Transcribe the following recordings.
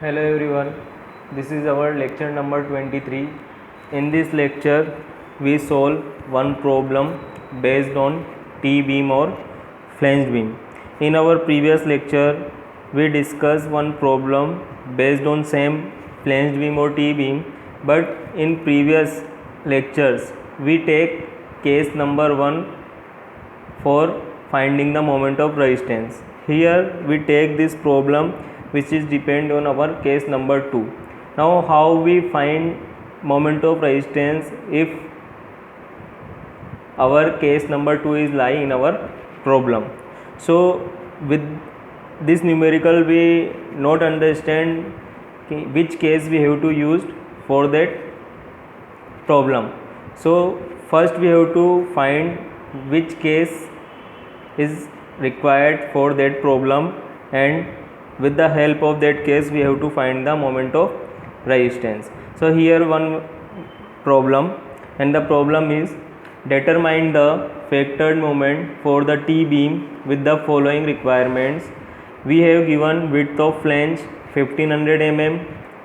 Hello everyone, this is our lecture number 23. In this lecture, we solve one problem based on T-beam or flange beam. In our previous lecture, we discussed one problem based on same flange beam or T-beam, but in previous lectures, we take case number 1 for finding the moment of resistance. Here we take this problem which is depend on our case number 2. Now how we find moment of resistance if our case number 2 is lying in our problem. So with this numerical we not understand which case we have to use for that problem. So first we have to find which case is required for that problem, and with the help of that case we have to find the moment of resistance. So here one problem, and the problem is determine the factored moment for the T-beam with the following requirements. We have given width of flange 1500 mm,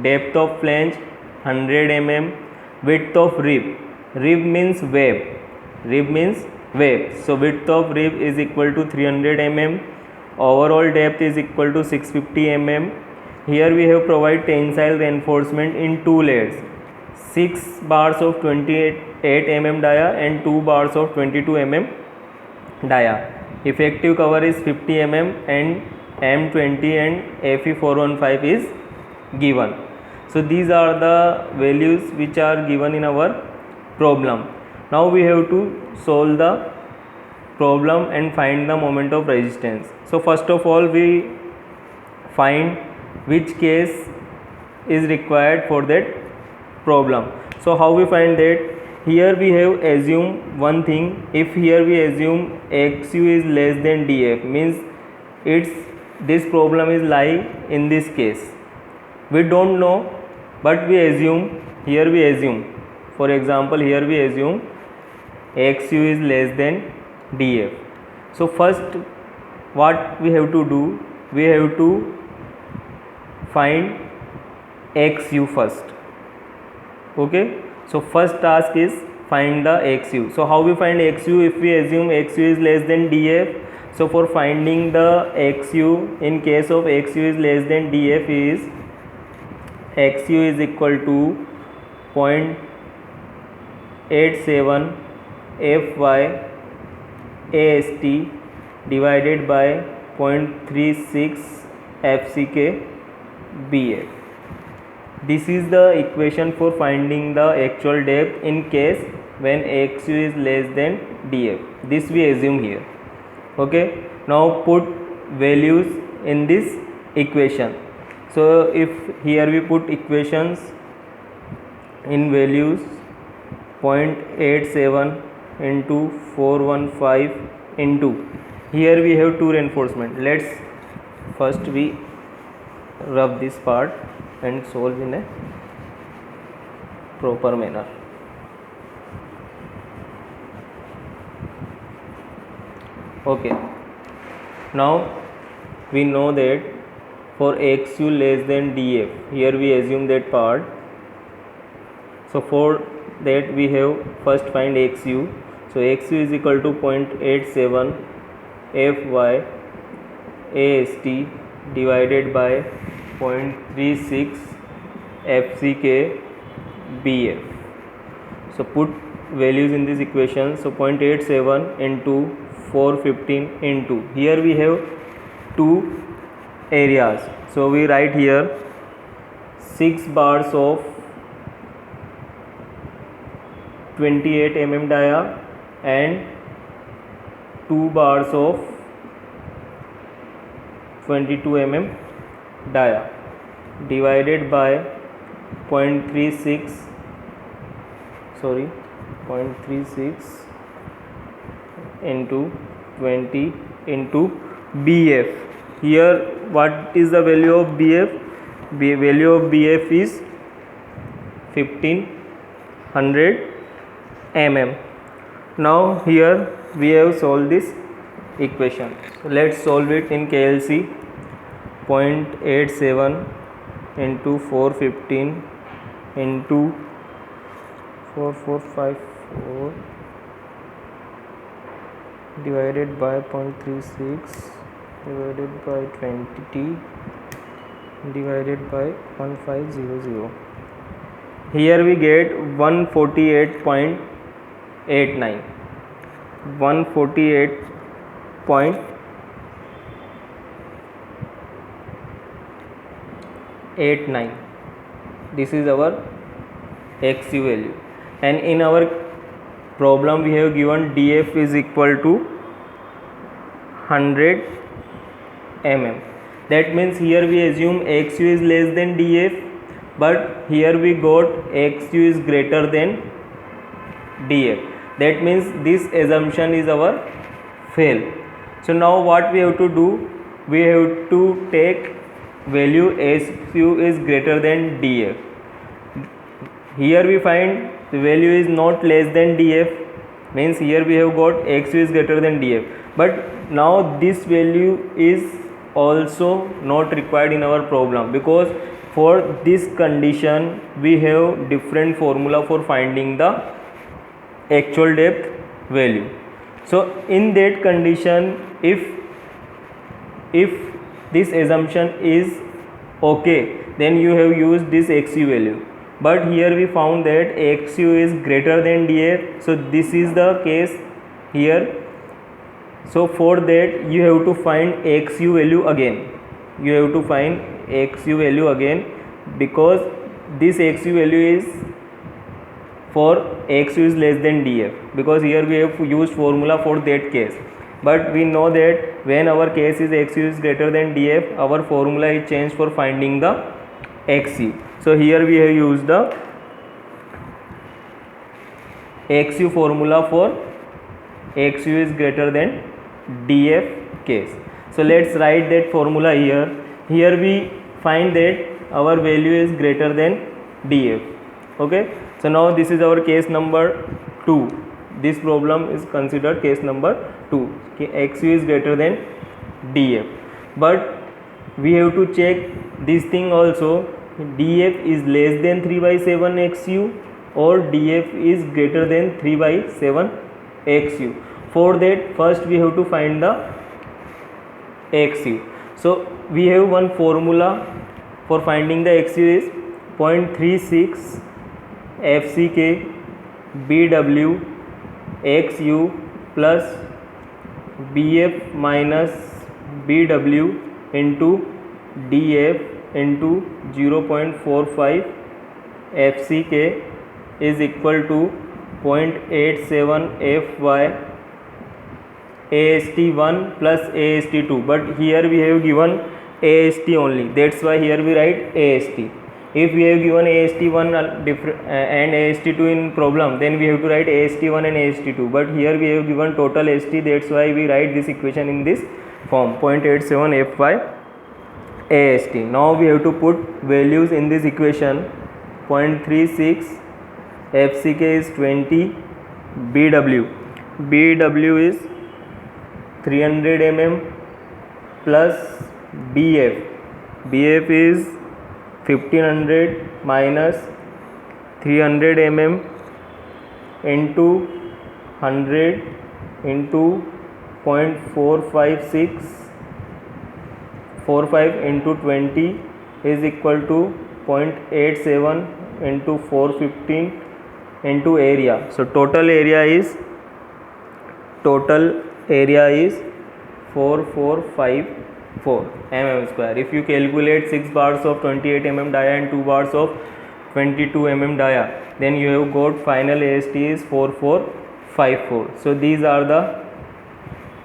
depth of flange 100 mm, width of rib. Rib means web. So width of rib is equal to 300 mm. Overall depth is equal to 650 mm. Here we have provided tensile reinforcement in two layers, 6 bars of 28 mm dia and 2 bars of 22 mm dia. Effective cover is 50 mm and M20 and Fe415 is given. So these are the values which are given in our problem. Now we have to solve the problem and find the moment of resistance. So first of all we find which case is required for that problem. So how we find that? Here we have assume one thing. If here we assume XU is less than DF, means this problem is lying in this case. We don't know, but we assume. Here we assume. For example, here we assume XU is less than DF. So first what we have to do, we have to find XU first. Okay, so first task is find the XU. So how we find XU? If we assume XU is less than DF, so for finding the XU, in case of XU is less than DF, is XU is equal to 0.87 Fy AST divided by 0.36 FCK BF. This is the equation for finding the actual depth in case when XU is less than DF. This we assume here. Okay, now put values in this equation. So if here we put equations in values, 0.87 into 415 into, here we have two reinforcement. Let's first we rub this part and solve in a proper manner. Okay, now we know that for XU less than DF, here we assume that part. So for that we have first find XU. So XU is equal to 0.87 Fy AST divided by 0.36 FCK BF. So put values in this equation. So 0.87 into 415 into, here we have two areas. So we write here 6 bars of 28 mm dia and 2 bars of 22 mm dia divided by 0.36 into 20 into BF. Here what is the value of BF? Value of BF is 1500 mm. Now here we have solved this equation. So let's solve it in KLC. 0.87 into 415 into 4454 divided by 0.36 divided by 20t divided by 1500. Here we get 148.89. 148.89. This is our XU value, and in our problem we have given df is equal to 100 mm. That means here we assume XU is less than df, but here we got XU is greater than df. That means this assumption is our fail. So now what we have to do, we have to take value XU is greater than df. Here we find the value is not less than df, means here we have got XU is greater than df, but now this value is also not required in our problem, because for this condition we have different formula for finding the actual depth value. So in that condition, if this assumption is okay, then you have used this XU value, but here we found that XU is greater than df, so this is the case here. So for that you have to find XU value again. You have to find XU value again, because this XU value is for XU is less than df, because here we have used formula for that case. But we know that when our case is XU is greater than df, our formula is changed for finding the XU. So here we have used the XU formula for XU is greater than df case. So let's write that formula here. Here we find that our value is greater than df. Okay, so now this is our case number 2. This problem is considered case number 2. XU is greater than df, but we have to check this thing also, df is less than 3/7 XU or df is greater than 3/7 XU. For that, first we have to find the XU. So we have one formula for finding the XU is 0.36 FCK BW XU plus BF minus BW into DF into 0.45 FCK is equal to 0.87 FY AST1 plus AST2, but here we have given AST only, that's why here we write AST. If we have given AST1 and AST2 in problem, then we have to write AST1 and AST2, but here we have given total AST, that's why we write this equation in this form, 0.87 FY AST. Now we have to put values in this equation. 0.36 FCK is 20, BW is 300 mm plus BF is 1500 minus 300 mm into 100 into 0.45645 into 20 is equal to 0.87 into 415 into area. So total area is 4454 mm square. If you calculate 6 bars of 28 mm dia and 2 bars of 22 mm dia, then you have got final AST is 4454. So these are the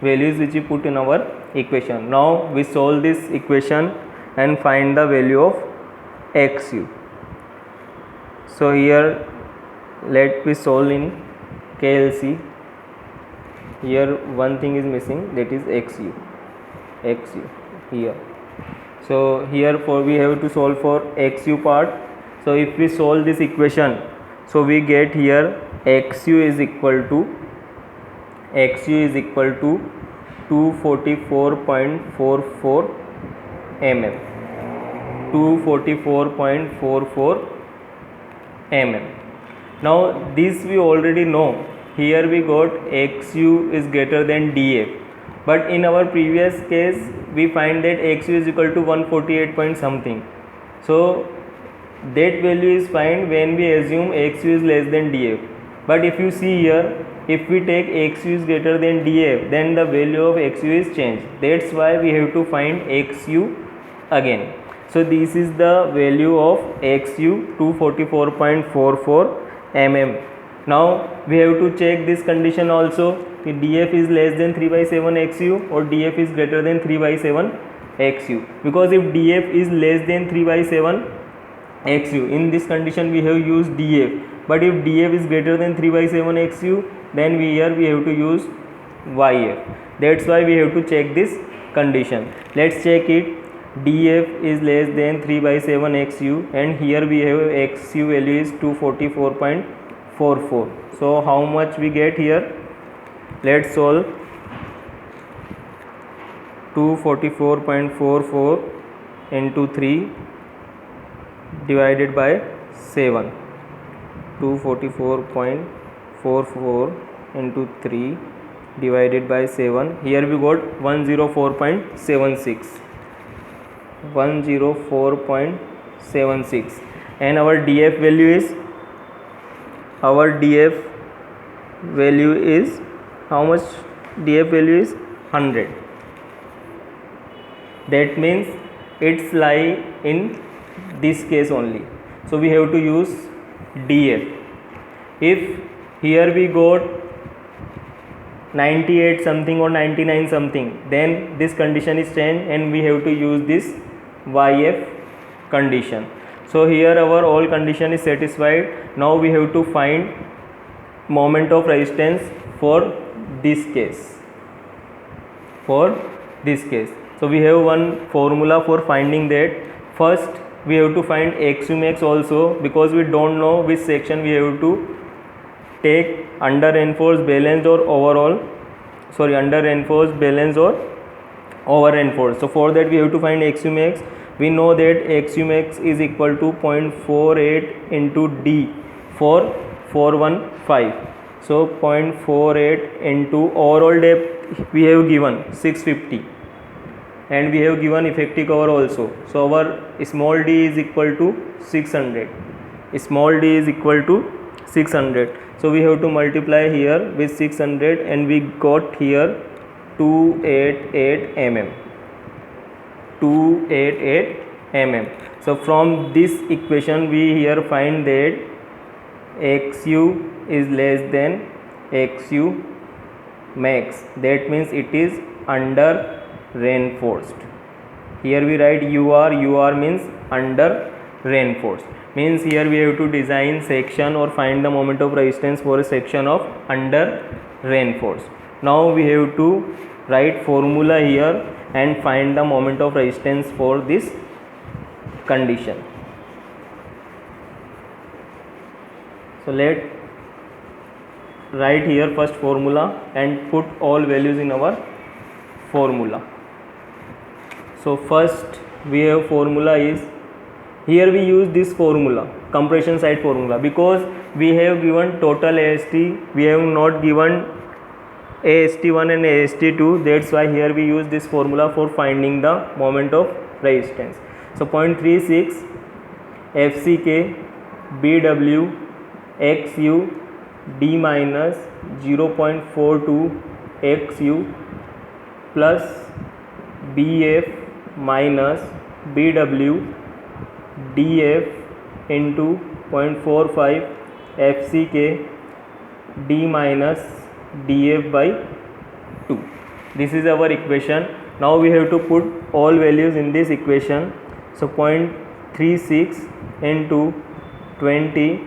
values which we put in our equation. Now we solve this equation and find the value of XU. So here let me solve in KLC. Here one thing is missing, that is XU here. So here we have to solve for XU part. So if we solve this equation, so we get here XU is equal to 244.44 mm. 244.44 mm. Now this we already know. Here we got XU is greater than DF, but in our previous case we find that XU is equal to 148 point something. So that value is fine when we assume XU is less than DF. But if you see here, if we take XU is greater than DF, then the value of XU is changed. That's why we have to find XU again. So this is the value of XU, 244.44 mm. Now we have to check this condition also, DF is less than 3/7 XU or DF is greater than 3/7 XU. Because if DF is less than 3/7 XU, in this condition we have used DF, but if DF is greater than 3/7 XU, then we have to use YF. That's why we have to check this condition. Let's check it. DF is less than 3/7 XU, and here we have XU value is 244.44. So how much we get here? Let's solve. 244.44 into 3 divided by 7. 244.44 into 3 divided by 7. Here we got 104.76. 104.76, and our DF value is how much? DF value is 100. That means it's lie in this case only. So we have to use DF. If here we got 98 something or 99 something, then this condition is changed and we have to use this YF condition. So here our all condition is satisfied. Now we have to find moment of resistance for this case. So we have one formula for finding that. First we have to find XU max also, because we don't know which section we have to take, under reinforced, balanced or overall, under reinforced, balanced or over reinforced. So for that we have to find XU max. We know that XU max is equal to 0.48 into D for 415. So 0.48 into overall depth we have given 650, and we have given effective cover also. So our small d is equal to 600. So we have to multiply here with 600, and we got here 288 mm. So from this equation we here find that XU is less than XU max. That means it is under reinforced. Here we write UR means under reinforced. Means here we have to design section or find the moment of resistance for a section of under reinforced. Now we have to write formula here and find the moment of resistance for this condition. So let write here first formula and put all values in our formula. So first we have formula is, here we use this formula, compression side formula, because we have given total AST, we have not given AST1 and AST2. That's why here we use this formula for finding the moment of resistance. So 0.36 FCK BW XU D minus 0.42 XU plus BF minus BW DF into 0.45 FCK D minus DF by 2. This is our equation. Now we have to put all values in this equation. So 0.36 into 20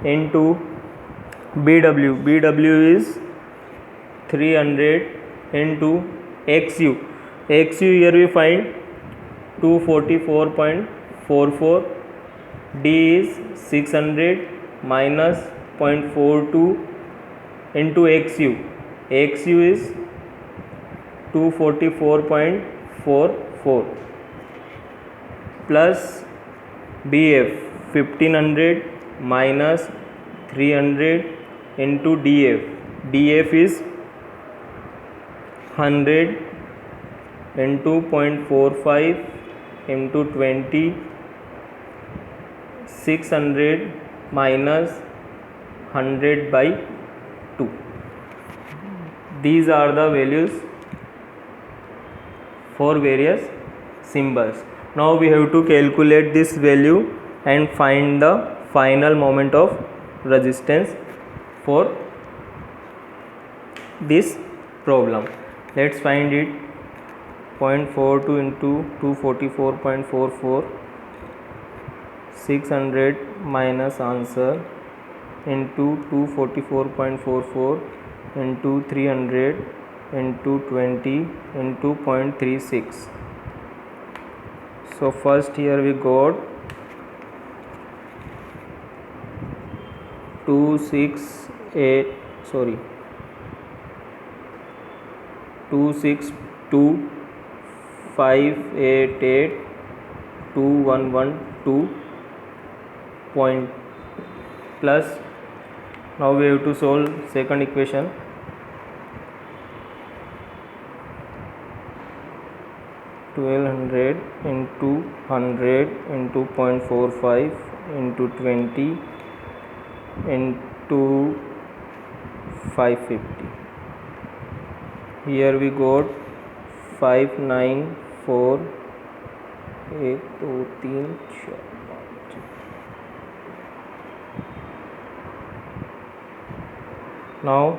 into BW is 300 into XU. Here we find 244.44. D is 600 minus 0.42 into XU. XU is 244.44 plus BF 1500 minus 300 into DF. DF is 100 into 0.45 into 20, 600 minus 100 by 2. These are the values for various symbols. Now we have to calculate this value and find the final moment of resistance for this problem. Let's find it. 0.42 into 244.44, 600 minus answer into 244.44 into 300 into 20 into 0.36. So first here we got 262,588,2112 point plus. Now we have to solve second equation. $1200 into 100 into 0.45 into 20 into 550. Here we got 594,823. Now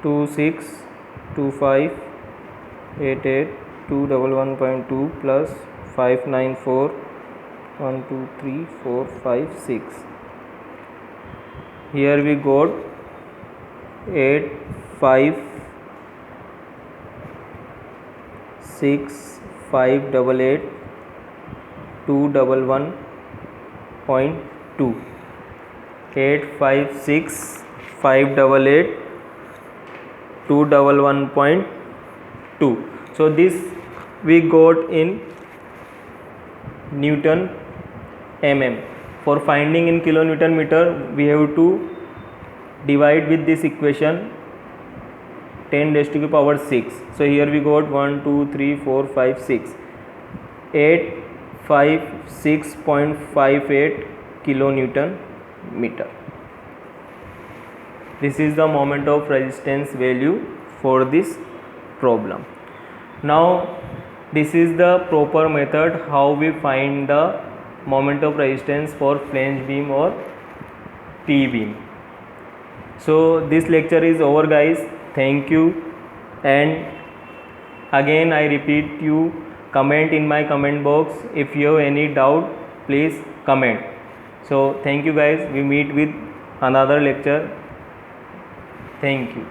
262588,211.2 plus 594, 1 2 3 4 5 6. Here we got 856,588,211.2. 856,588,211.2. So this we got in Newton mm. For finding in kilonewton meter, we have to divide with this equation 10 raised to the power 6. So here we got 1 2 3 4 5 6, 856.58 kilonewton meter. This is the moment of resistance value for this problem. Now this is the proper method how we find the moment of resistance for flange beam or T-beam. So this lecture is over, guys. Thank you. And again I repeat, you comment in my comment box. If you have any doubt, please comment. So thank you, guys. We meet with another lecture. Thank you.